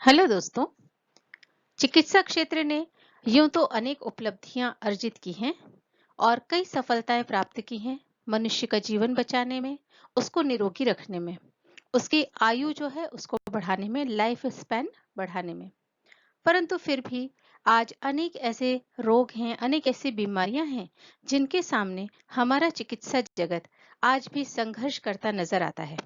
Hello दोस्तों। चिकित्सा क्षेत्र ने यूं तो अनेक उपलब्धियां अर्जित की हैं और कई सफलताएं प्राप्त की हैं मनुष्य का जीवन बचाने में, उसको निरोगी रखने में, उसकी आयु जो है उसको बढ़ाने में, लाइफ स्पैन बढ़ाने में। परंतु फिर भी आज अनेक ऐसे रोग हैं, अनेक ऐसी बीमारियां हैं जिनके सामने हमारा चिकित्सा जगत आज भी संघर्ष करता नजर आता है।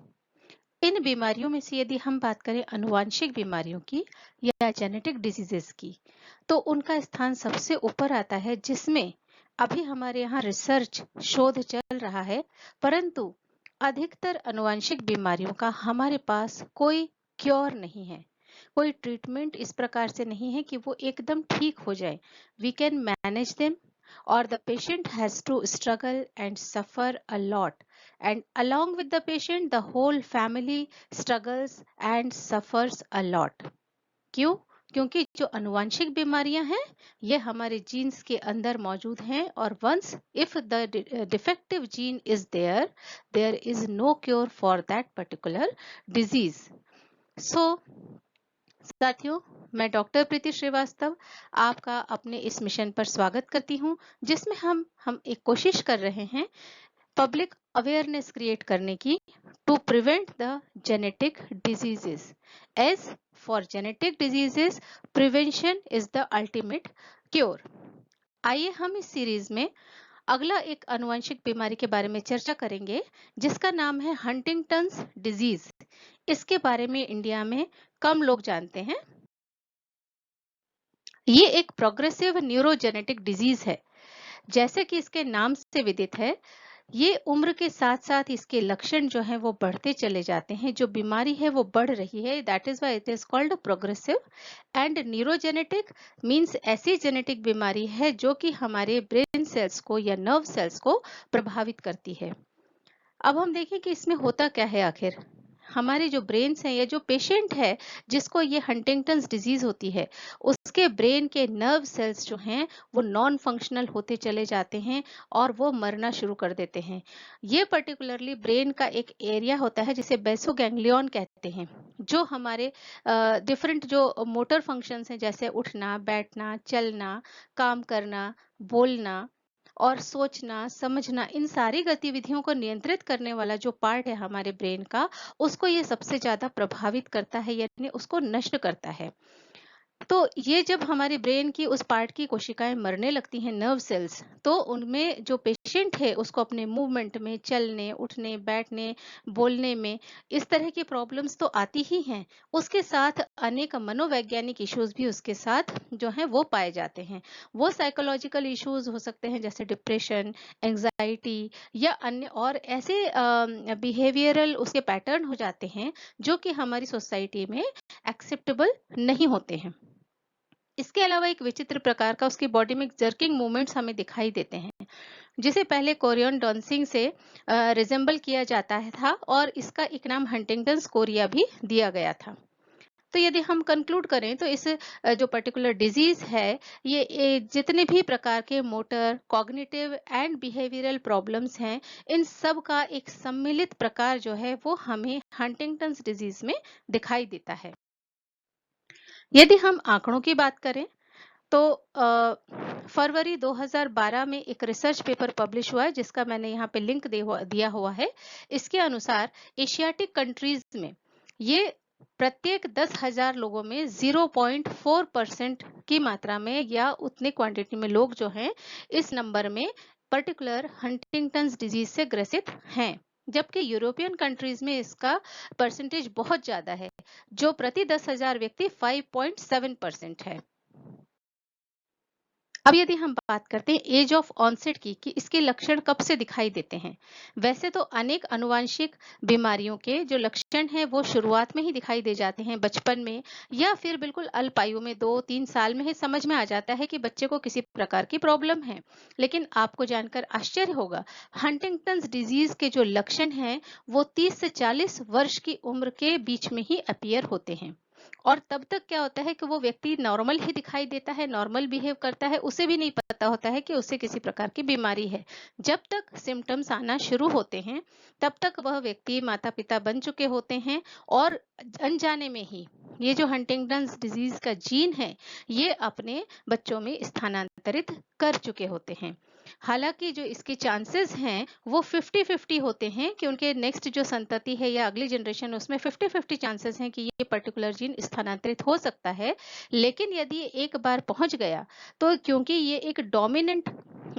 इन बीमारियों में से यदि हम बात करें आनुवांशिक बीमारियों की या जेनेटिक डिजीजेस की, तो उनका स्थान सबसे ऊपर आता है, जिसमें अभी हमारे यहाँ रिसर्च शोध चल रहा है। परंतु अधिकतर आनुवांशिक बीमारियों का हमारे पास कोई क्योर नहीं है, कोई ट्रीटमेंट इस प्रकार से नहीं है कि वो एकदम ठीक हो जाए। We can manage them, or the patient has to struggle and suffer a lot, and along with the patient the whole family struggles and suffers a lot. क्यों? क्योंकि जो आनुवांशिक बीमारियां हैं ये हमारे जीन्स के अंदर मौजूद हैं, और once if the defective gene is there is no cure for that particular disease. So साथियों, मैं डॉक्टर प्रीति श्रीवास्तव आपका अपने इस मिशन पर स्वागत करती हूं, जिसमें हम एक कोशिश कर रहे हैं पब्लिक अवेयरनेस क्रिएट करने की, to prevent the genetic diseases. As for genetic diseases, prevention is the ultimate cure. आइए हम इस सीरीज में अगला एक आनुवंशिक बीमारी के बारे में चर्चा करेंगे, जिसका नाम है हंटिंगटन्स डिजीज। इसके बारे में इंडिया में कम लोग जानते हैं। ये एक प्रोग्रेसिव न्यूरोजेनेटिक डिजीज है। जैसे कि इसके नाम से विदित है, ये उम्र के साथ साथ इसके लक्षण जो हैं वो बढ़ते चले जाते हैं। जो बीमारी है वो बढ़ रही है, that is why it is called progressive. And neurogenetic means ऐसी जेनेटिक बीमारी है जो कि हमारे ब्रेन सेल्स को या नर्व सेल्स को प्रभावित करती है। अब हम देखें कि इसमें होता क्या है आखिर। हमारे जो ब्रेन्स हैं या जो पेशेंट है जिसको ये हंटिंगटन्स डिजीज होती है, उसके ब्रेन के नर्व सेल्स जो हैं वो नॉन फंक्शनल होते चले जाते हैं और वो मरना शुरू कर देते हैं। ये पर्टिकुलरली ब्रेन का एक एरिया होता है जिसे बेसो गैंग्लियन कहते हैं, जो हमारे डिफरेंट जो मोटर फंक्शंस हैं, जैसे उठना, बैठना, चलना, काम करना, बोलना और सोचना, समझना, इन सारी गतिविधियों को नियंत्रित करने वाला जो पार्ट है हमारे ब्रेन का, उसको ये सबसे ज्यादा प्रभावित करता है, यानी उसको नष्ट करता है। तो ये जब हमारे ब्रेन की उस पार्ट की कोशिकाएं मरने लगती हैं, नर्व सेल्स, तो उनमें जो पेशेंट है उसको अपने मूवमेंट में, चलने, उठने, बैठने, बोलने में इस तरह की प्रॉब्लम्स तो आती ही हैं। उसके साथ अनेक मनोवैज्ञानिक इश्यूज भी उसके साथ जो हैं वो पाए जाते हैं। वो साइकोलॉजिकल इश्यूज हो सकते हैं, जैसे डिप्रेशन, एंजाइटी या अन्य और ऐसे बिहेवियरल उसके पैटर्न हो जाते हैं जो कि हमारी सोसाइटी में एक्सेप्टेबल नहीं होते हैं। इसके अलावा एक विचित्र प्रकार का उसकी बॉडी में जर्किंग मूवमेंट्स हमें दिखाई देते हैं, जिसे पहले कोरियन डांसिंग से रिजेंबल किया जाता था, और इसका एक नाम हंटिंगटन्स कोरिया भी दिया गया था। तो यदि हम कंक्लूड करें तो इस जो पर्टिकुलर डिजीज है, ये जितने भी प्रकार के motor, cognitive and behavioural problems हैं, इन सब का एक सम्मिलित प्रकार जो है वो हमें हंटिंगटन्स डिजीज में दिखाई देता है। यदि हम आंकड़ों की बात करें तो फरवरी 2012 में एक रिसर्च पेपर पब्लिश हुआ है, जिसका मैंने यहाँ पे लिंक दिया हुआ है। इसके अनुसार एशियाटिक कंट्रीज में ये प्रत्येक 10,000 लोगों में 0.4% की मात्रा में या उतने क्वांटिटी में लोग जो हैं इस नंबर में पर्टिकुलर हंटिंगटन्स डिजीज से ग्रसित हैं। जबकि यूरोपियन कंट्रीज में इसका परसेंटेज बहुत ज्यादा है, जो प्रति 10,000 व्यक्ति 5.7% है। अब यदि हम बात करते हैं एज ऑफ ऑनसेट की, कि इसके लक्षण कब से दिखाई देते हैं। वैसे तो अनेक आनुवांशिक बीमारियों के जो लक्षण हैं वो शुरुआत में ही दिखाई दे जाते हैं, बचपन में, या फिर बिल्कुल अल्प आयु में 2-3 साल में ही समझ में आ जाता है कि बच्चे को किसी प्रकार की प्रॉब्लम है। लेकिन आपको जानकर आश्चर्य होगा, हंटिंगटन्स डिजीज के जो लक्षण हैं वो 30 से 40 वर्ष की उम्र के बीच में ही अपीयर होते हैं। और तब तक क्या होता है कि वो व्यक्ति नॉर्मल ही दिखाई देता है, नॉर्मल बिहेव करता है, उसे भी नहीं पता होता है कि उसे किसी प्रकार की बीमारी है। जब तक सिम्टम्स आना शुरू होते हैं, तब तक वह व्यक्ति माता पिता बन चुके होते हैं और अनजाने में ही ये जो हंटिंगटन्स डिजीज का जीन है, ये अपने बच्चों में स्थानांतरित कर चुके होते हैं। हालांकि जो इसके चांसेस हैं वो 50-50 होते हैं कि उनके नेक्स्ट जो संतति है या अगली जनरेशन, उसमें 50-50 चांसेस हैं कि ये पर्टिकुलर जीन स्थानांतरित हो सकता है। लेकिन यदि ये एक बार पहुंच गया, तो क्योंकि ये एक डोमिनेंट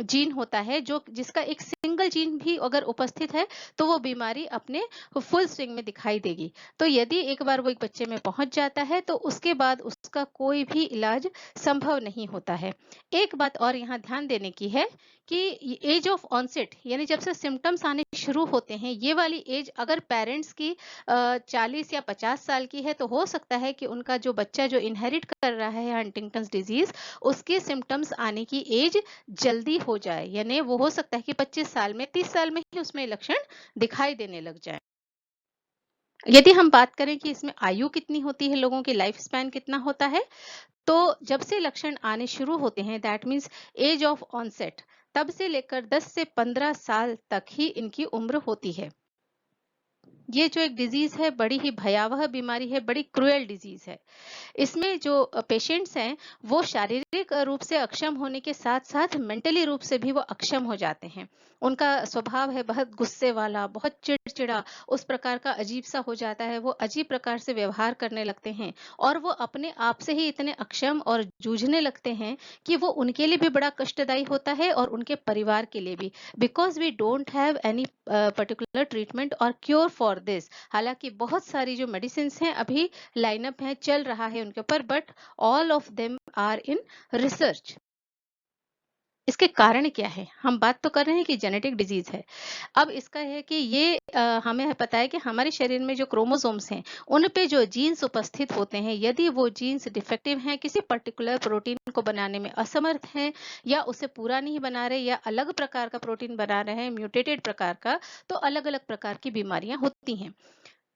जीन होता है, जो जिसका एक सिंगल जीन भी अगर उपस्थित है तो वो बीमारी अपने फुल स्विंग में दिखाई देगी। तो यदि एक बार वो एक बच्चे में पहुंच जाता है तो उसके बाद उसका कोई भी इलाज संभव नहीं होता है। एक बात और यहाँ ध्यान देने की है कि एज ऑफ ऑनसेट, यानी जब से सिम्टम्स आने शुरू होते हैं, ये वाली एज अगर पेरेंट्स की 40 या 50 साल की है, तो हो सकता है कि उनका जो बच्चा जो इनहेरिट कर रहा है हंटिंगटन्स डिजीज, उसके सिम्टम्स आने की एज जल्दी हो जाए, यानी वो हो सकता है कि 25 साल में, 30 साल में ही उसमें लक्षण दिखाई देने लग जाए। यदि हम बात करें कि इसमें आयु कितनी होती है, लोगों की लाइफ स्पैन कितना होता है, तो जब से लक्षण आने शुरू होते हैं, that means age of onset, तब से लेकर 10 से 15 साल तक ही इनकी उम्र होती है। ये जो एक डिजीज है, बड़ी ही भयावह बीमारी है, बड़ी क्रूएल डिजीज है। इसमें जो पेशेंट्स हैं, वो शारीरिक रूप से अक्षम होने के साथ साथ मेंटली रूप से भी वो अक्षम हो जाते हैं। उनका स्वभाव है बहुत गुस्से वाला, बहुत चिड़चिड़ा, उस प्रकार का अजीब सा हो जाता है, वो अजीब प्रकार से व्यवहार करने लगते हैं, और वो अपने आप से ही इतने अक्षम और जूझने लगते हैं कि वो उनके लिए भी बड़ा कष्टदायी होता है और उनके परिवार के लिए भी, because we don't have any particular treatment और क्योर फॉर दिस। हालांकि बहुत सारी जो मेडिसिन हैं अभी लाइनअप है, चल रहा है उनके ऊपर, but all of them are in research. इसके कारण क्या है? हम बात तो कर रहे हैं कि जेनेटिक डिजीज है। अब इसका है कि ये हमें पता है कि हमारे शरीर में जो क्रोमोसोम्स हैं, उन पे जो जीन्स उपस्थित होते हैं, यदि वो जीन्स डिफेक्टिव हैं, किसी पर्टिकुलर प्रोटीन को बनाने में असमर्थ हैं, या उसे पूरा नहीं बना रहे, या अलग प्रकार का प्रोटीन बना रहे हैं, म्यूटेटेड प्रकार का, तो अलग अलग प्रकार की बीमारियां होती हैं।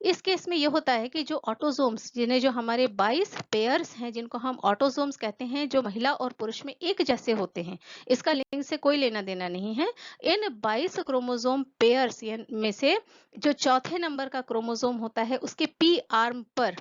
इस केस में ये होता है कि जो ऑटोसोम्स, जिन्हें जो हमारे 22 पेयर्स हैं, जिनको हम ऑटोसोम्स कहते हैं, जो महिला और पुरुष में एक जैसे होते हैं, इसका लिंग से कोई लेना देना नहीं है। इन 22 क्रोमोसोम पेयर्स में से जो चौथे नंबर का क्रोमोसोम होता है, उसके पी आर्म पर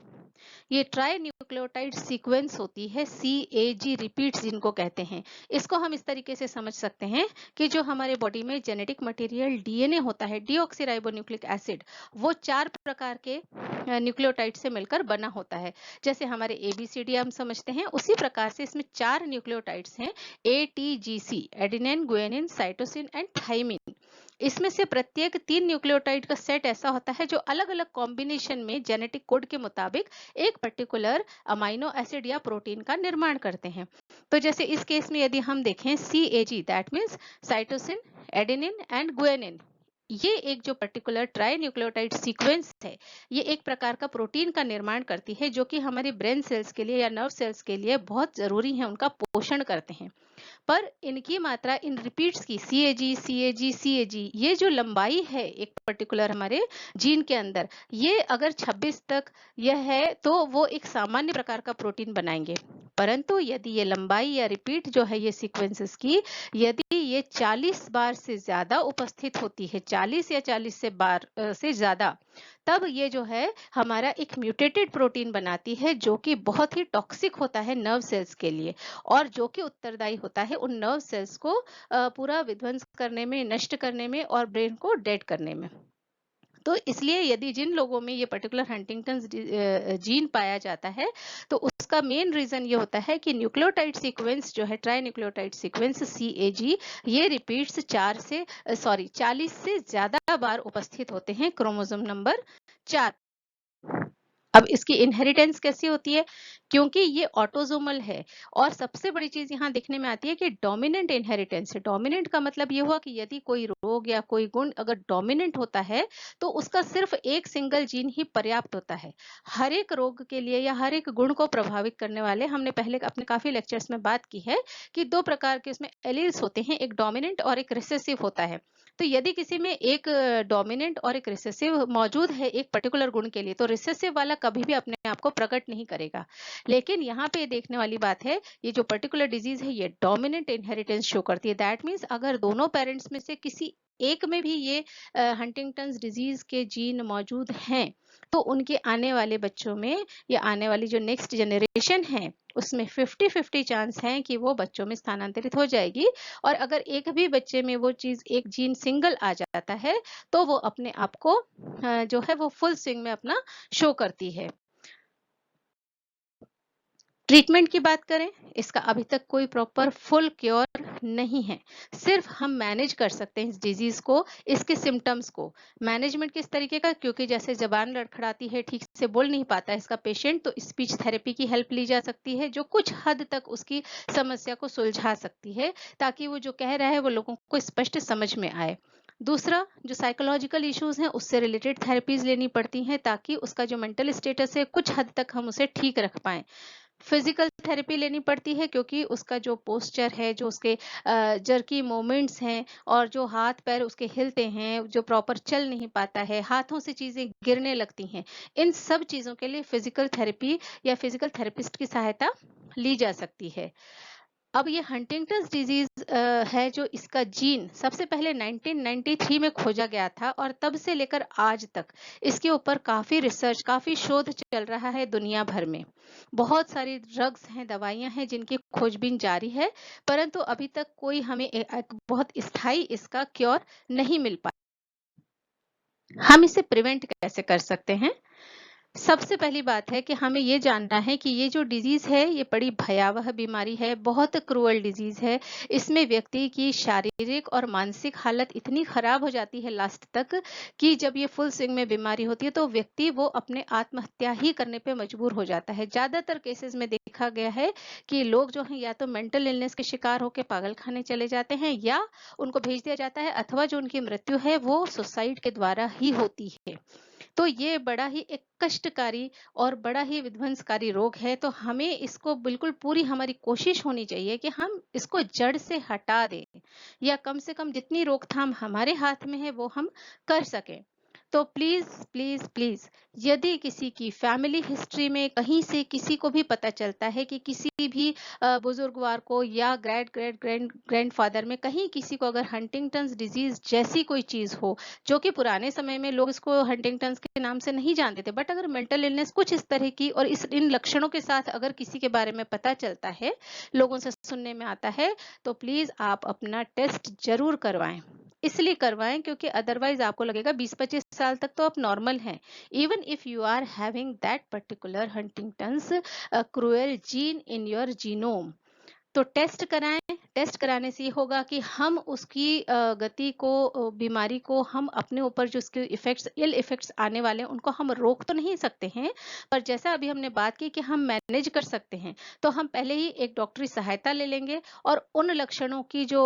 ये ट्राई न्यूक्लियोटाइड सीक्वेंस होती है, CAG रिपीट्स जिनको कहते हैं। इसको हम इस तरीके से समझ सकते हैं कि जो हमारे बॉडी में जेनेटिक मटेरियल DNA होता है, डीऑक्सीराइबोन्यूक्लिक एसिड, वो 4 प्रकार के न्यूक्लियोटाइड से मिलकर बना होता है। जैसे हमारे ABCD हम समझते हैं, उसी प्रकार से इसमें 4 न्यूक्लियोटाइड्स हैं, ATGC, adenine, guanine, cytosine and thymine. इसमें से प्रत्येक 3 न्यूक्लियोटाइड का सेट ऐसा होता है जो अलग अलग कॉम्बिनेशन में जेनेटिक कोड के मुताबिक एक पर्टिकुलर अमाइनो एसिड या प्रोटीन का निर्माण करते हैं। तो जैसे इस केस में यदि हम देखें, CAG, that means cytosine, adenine and guanine, ये एक जो पर्टिकुलर ट्राई न्यूक्लियोटाइड सीक्वेंस है, ये एक प्रकार का प्रोटीन का निर्माण करती है, जो कि हमारे ब्रेन सेल्स के लिए या नर्व सेल्स के लिए बहुत जरूरी है, उनका पोषण करते हैं। पर इनकी मात्रा इन रिपीट्स की, CAG, ये जो लंबाई है एक पर्टिकुलर हमारे जीन के अंदर, ये अगर 26 तक यह है तो वो एक सामान्य प्रकार का प्रोटीन बनाएंगे। परंतु यदि ये लंबाई या रिपीट जो है ये सीक्वेंसेस की, यदि ये 40 बार से ज्यादा उपस्थित होती है, 40 या 40 से बार से ज्यादा, तब ये जो है हमारा एक म्यूटेटेड प्रोटीन बनाती है, जो कि बहुत ही टॉक्सिक होता है नर्व सेल्स के लिए, और जो कि उत्तरदायी होता है उन नर्व सेल्स को पूरा विध्वंस करने में, नष्ट करने में और ब्रेन को डेड करने में। तो इसलिए यदि जिन लोगों में ये पर्टिकुलर हंटिंगटन जीन पाया जाता है, तो उसका मेन रीजन ये होता है कि न्यूक्लियोटाइड सीक्वेंस जो है, ट्राई न्यूक्लियोटाइड सीक्वेंस CAG, ये रिपीट्स 40 से ज्यादा बार उपस्थित होते हैं क्रोमोसोम नंबर 4। अब इसकी इनहेरिटेंस कैसी होती है? क्योंकि ये ऑटोसोमल है, और सबसे बड़ी चीज यहाँ देखने में आती है कि डोमिनेंट इनहेरिटेंस है। डोमिनेंट का मतलब ये हुआ कि यदि कोई रोग या कोई गुण अगर डोमिनेंट होता है, तो उसका सिर्फ एक सिंगल जीन ही पर्याप्त होता है हर एक रोग के लिए या हर एक गुण को प्रभावित करने वाले। हमने पहले अपने काफी लेक्चर्स में बात की है कि 2 प्रकार के इसमें एलील्स होते हैं, एक डोमिनेंट और एक रिसेसिव होता है। तो यदि किसी में एक डोमिनेंट और एक रिसेसिव मौजूद है एक पर्टिकुलर गुण के लिए, तो रिसेसिव वाला कभी भी अपने आप को प्रकट नहीं करेगा। लेकिन यहाँ पे देखने वाली बात है, ये जो पर्टिकुलर डिजीज है ये डोमिनेंट इनहेरिटेंस शो करती है। दैट मीन्स अगर दोनों पेरेंट्स में से किसी एक में भी ये हंटिंगटन्स डिजीज के जीन मौजूद हैं, तो उनके आने वाले बच्चों में या आने वाली जो नेक्स्ट जनरेशन है उसमें 50-50 चांस है कि वो बच्चों में स्थानांतरित हो जाएगी। और अगर एक भी बच्चे में वो चीज, एक जीन सिंगल आ जाता है, तो वो अपने आप को जो है वो फुल स्विंग में अपना शो करती है। ट्रीटमेंट की बात करें, इसका अभी तक कोई प्रॉपर फुल क्योर नहीं है। सिर्फ हम मैनेज कर सकते हैं इस डिजीज को, इसके सिम्टम्स को। मैनेजमेंट किस तरीके का, क्योंकि जैसे जबान लड़खड़ाती है, ठीक से बोल नहीं पाता है इसका पेशेंट, तो स्पीच थेरेपी की हेल्प ली जा सकती है, जो कुछ हद तक उसकी समस्या को सुलझा सकती है, ताकि वो जो कह रहा है वो लोगों को स्पष्ट समझ में आए। दूसरा, जो साइकोलॉजिकल इश्यूज हैं उससे रिलेटेड थेरेपीज लेनी पड़ती हैं, ताकि उसका जो मेंटल स्टेटस है कुछ हद तक हम उसे ठीक रख पाएं। फिजिकल थेरेपी लेनी पड़ती है, क्योंकि उसका जो पोस्चर है, जो उसके जर्की मोमेंट्स हैं, और जो हाथ पैर उसके हिलते हैं, जो प्रॉपर चल नहीं पाता है, हाथों से चीजें गिरने लगती हैं, इन सब चीजों के लिए फिजिकल थेरेपी या फिजिकल थेरेपिस्ट की सहायता ली जा सकती है। अब ये हंटिंगटन्स डिजीज है, जो इसका जीन सबसे पहले 1993 में खोजा गया था, और तब से लेकर आज तक इसके ऊपर काफी रिसर्च, काफी शोध चल रहा है दुनिया भर में। बहुत सारी ड्रग्स हैं, दवाइयां हैं जिनकी खोजबीन जारी है, परंतु अभी तक कोई हमें एक बहुत स्थायी इसका क्योर नहीं मिल पाया। हम इसे प्रिवेंट कैसे कर सकते हैं? सबसे पहली बात है कि हमें ये जानना है कि ये जो डिजीज है ये बड़ी भयावह बीमारी है, बहुत क्रूअल डिजीज है। इसमें व्यक्ति की शारीरिक और मानसिक हालत इतनी खराब हो जाती है लास्ट तक, कि जब ये फुल स्विंग में बीमारी होती है तो व्यक्ति वो अपने आत्महत्या ही करने पे मजबूर हो जाता है। ज्यादातर केसेस में देखा गया है कि लोग जो हैं या तो मेंटल इलनेस के शिकार होकर पागल खाने चले जाते हैं, या उनको भेज दिया जाता है, अथवा जो उनकी मृत्यु है वो सुसाइड के द्वारा ही होती है। तो ये बड़ा ही एक कष्टकारी और बड़ा ही विध्वंसकारी रोग है। तो हमें इसको बिल्कुल, पूरी हमारी कोशिश होनी चाहिए कि हम इसको जड़ से हटा दें, या कम से कम जितनी रोकथाम हमारे हाथ में है वो हम कर सकें। तो प्लीज प्लीज प्लीज, यदि किसी की फैमिली हिस्ट्री में कहीं से किसी को भी पता चलता है कि किसी भी बुजुर्गवार को या ग्रैंड ग्रैंड ग्रैंड ग्रैंडफादर में कहीं किसी को अगर हंटिंगटन्स डिजीज जैसी कोई चीज हो, जो कि पुराने समय में लोग इसको हंटिंगटन्स के नाम से नहीं जानते थे, बट अगर मेंटल इलनेस कुछ इस तरह की और इन लक्षणों के साथ अगर किसी के बारे में पता चलता है, लोगों से सुनने में आता है, तो प्लीज आप अपना टेस्ट जरूर करवाएं। इसलिए करवाएं क्योंकि अदरवाइज आपको लगेगा 20-25 साल तक तो आप नॉर्मल हैं, even if you are having that particular Huntington's cruel gene in your genome. तो टेस्ट कराएं। टेस्ट कराने से ये होगा कि हम उसकी गति को, बीमारी को हम अपने ऊपर जो उसके इफेक्ट्स, इल इफेक्ट्स आने वाले हैं उनको हम रोक तो नहीं सकते हैं, पर जैसा अभी हमने बात की कि हम मैनेज कर सकते हैं, तो हम पहले ही एक डॉक्टरी सहायता ले लेंगे, और उन लक्षणों की जो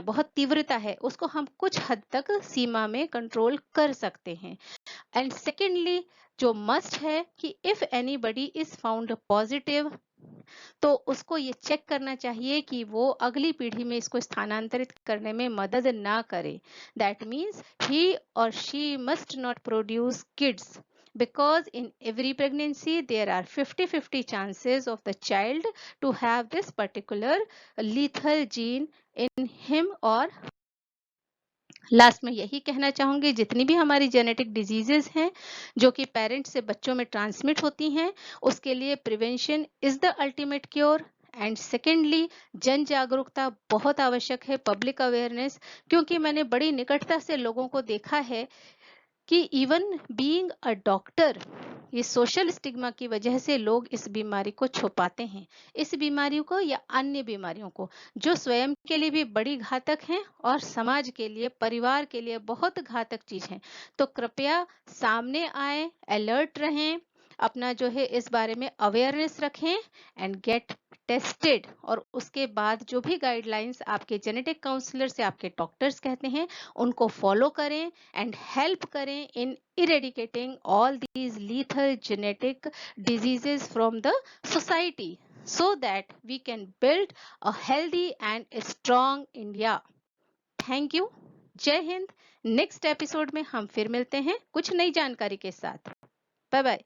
बहुत तीव्रता है उसको हम कुछ हद तक सीमा में कंट्रोल कर सकते हैं। एंड सेकेंडली, जो मस्ट है कि if anybody is found positive, तो उसको ये चेक करना चाहिए कि वो अगली पीढ़ी में इसको स्थानांतरित करने में मदद ना करे। दैट मीन्स ही और she must not produce kids, because in every pregnancy there are 50-50 chances of the child to have this particular lethal gene in him or। Last में यही कहना चाहूंगी, जितनी भी हमारी जेनेटिक डिजीजेस हैं जो कि पेरेंट्स से बच्चों में ट्रांसमिट होती हैं, उसके लिए prevention is the ultimate cure. And secondly, जन जागरूकता बहुत आवश्यक है, पब्लिक अवेयरनेस, क्योंकि मैंने बड़ी निकटता से लोगों को देखा है कि इवन बीइंग अ डॉक्टर, ये सोशल स्टिग्मा की वजह से लोग इस बीमारी को छुपाते हैं, इस बीमारी को या अन्य बीमारियों को, जो स्वयं के लिए भी बड़ी घातक हैं और समाज के लिए, परिवार के लिए बहुत घातक चीज है। तो कृपया सामने आए, अलर्ट रहें, अपना जो है इस बारे में अवेयरनेस रखें, एंड गेट टेस्टेड। और उसके बाद जो भी गाइडलाइंस आपके जेनेटिक काउंसलर से आपके डॉक्टर्स कहते हैं उनको फॉलो करें, and help करें in eradicating all these lethal genetic diseases from the society, so that we can build a healthy and a strong India. Thank you. जय हिंद। नेक्स्ट एपिसोड में हम फिर मिलते हैं कुछ नई जानकारी के साथ। Bye bye.